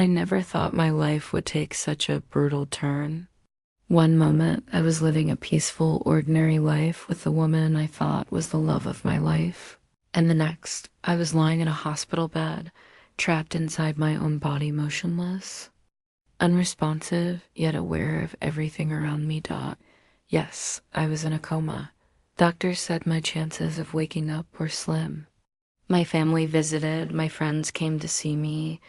I never thought my life would take such a brutal turn. One moment, I was living a peaceful, ordinary life with the woman I thought was the love of my life. And the next, I was lying in a hospital bed, trapped inside my own body, motionless, unresponsive, yet aware of everything around me. Yes, I was in a coma. Doctors said my chances of waking up were slim. My family visited, my friends came to see me,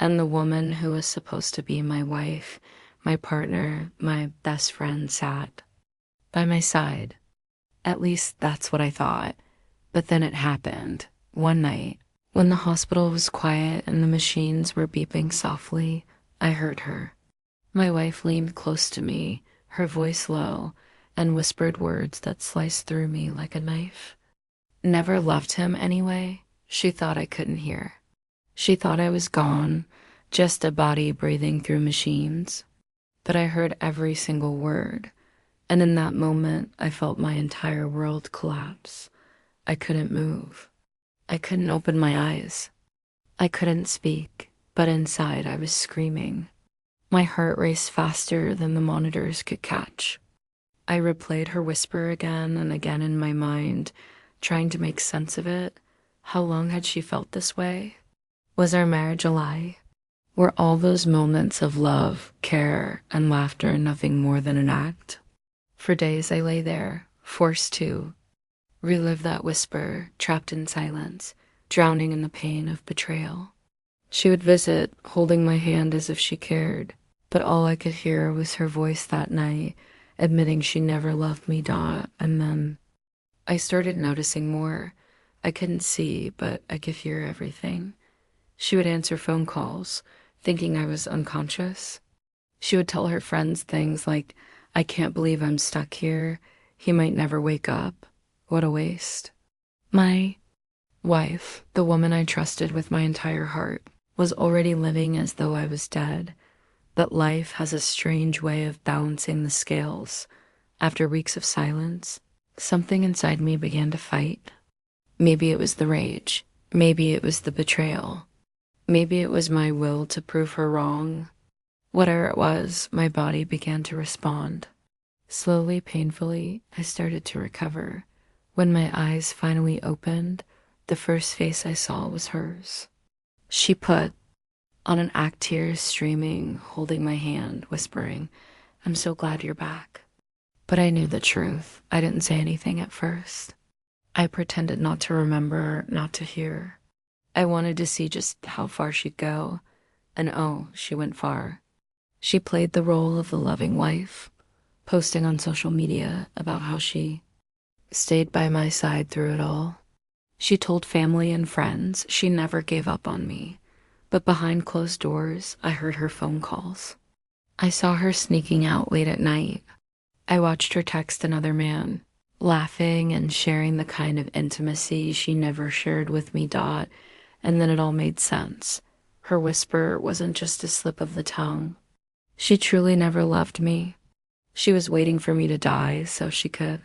and the woman who was supposed to be my wife, my partner, my best friend sat by my side. At least that's what I thought. But then it happened. One night, when the hospital was quiet and the machines were beeping softly, I heard her. My wife leaned close to me, her voice low, and whispered words that sliced through me like a knife. Never loved him anyway. She thought I couldn't hear. She thought I was gone, just a body breathing through machines. But I heard every single word, and in that moment, I felt my entire world collapse. I couldn't move. I couldn't open my eyes. I couldn't speak, but inside I was screaming. My heart raced faster than the monitors could catch. I replayed her whisper again and again in my mind, trying to make sense of it. How long had she felt this way? Was our marriage a lie? Were all those moments of love, care, and laughter nothing more than an act? For days I lay there, forced to relive that whisper, trapped in silence, drowning in the pain of betrayal. She would visit, holding my hand as if she cared, but all I could hear was her voice that night, admitting she never loved me. And then I started noticing more. I couldn't see, but I could hear everything. She would answer phone calls, thinking I was unconscious. She would tell her friends things like, "I can't believe I'm stuck here. He might never wake up. What a waste." My wife, the woman I trusted with my entire heart, was already living as though I was dead. But life has a strange way of balancing the scales. After weeks of silence, something inside me began to fight. Maybe it was the rage. Maybe it was the betrayal. Maybe it was my will to prove her wrong. Whatever it was, my body began to respond. Slowly, painfully, I started to recover. When my eyes finally opened, the first face I saw was hers. She put on an act, tears streaming, holding my hand, whispering, "I'm so glad you're back." But I knew the truth. I didn't say anything at first. I pretended not to remember, not to hear. I wanted to see just how far she'd go. And oh, she went far. She played the role of the loving wife, posting on social media about how she stayed by my side through it all. She told family and friends she never gave up on me. But behind closed doors, I heard her phone calls. I saw her sneaking out late at night. I watched her text another man, laughing and sharing the kind of intimacy she never shared with me. And then it all made sense. Her whisper wasn't just a slip of the tongue. She truly never loved me. She was waiting for me to die so she could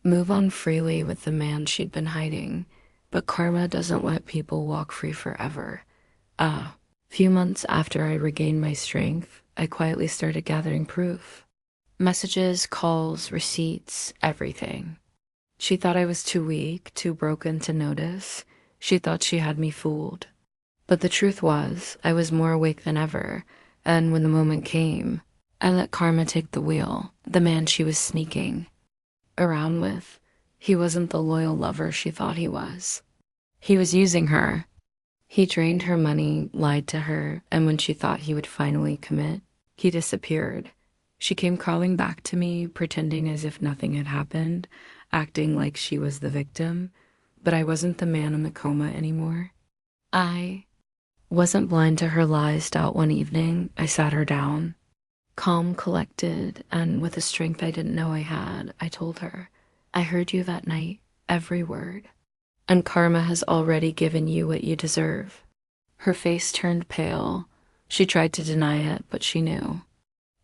move on freely with the man she'd been hiding. But karma doesn't let people walk free forever. Few months after I regained my strength, I quietly started gathering proof. Messages, calls, receipts, everything. She thought I was too weak, too broken to notice. She thought she had me fooled. But the truth was, I was more awake than ever, and when the moment came, I let karma take the wheel. The man she was sneaking around with, he wasn't the loyal lover she thought he was. He was using her. He drained her money, lied to her, and when she thought he would finally commit, he disappeared. She came crawling back to me, pretending as if nothing had happened, acting like she was the victim. But I wasn't the man in the coma anymore. I wasn't blind to her lies. One evening, I sat her down, calm, collected, and with a strength I didn't know I had, I told her, "I heard you that night, every word. And karma has already given you what you deserve." Her face turned pale. She tried to deny it, but she knew.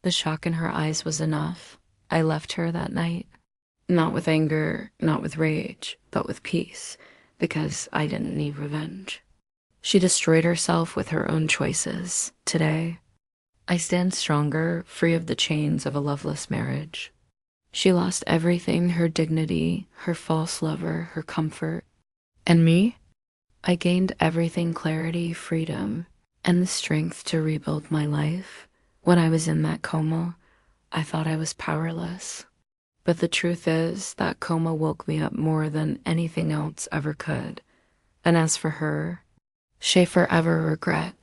The shock in her eyes was enough. I left her that night. Not with anger, not with rage, but with peace, because I didn't need revenge. She destroyed herself with her own choices. Today, I stand stronger, free of the chains of a loveless marriage. She lost everything, her dignity, her false lover, her comfort. And me? I gained everything, clarity, freedom, and the strength to rebuild my life. When I was in that coma, I thought I was powerless. But the truth is that coma woke me up more than anything else ever could. And as for her, she forever regret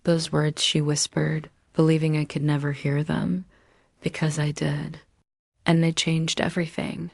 those words she whispered, believing I could never hear them, because I did. And they changed everything.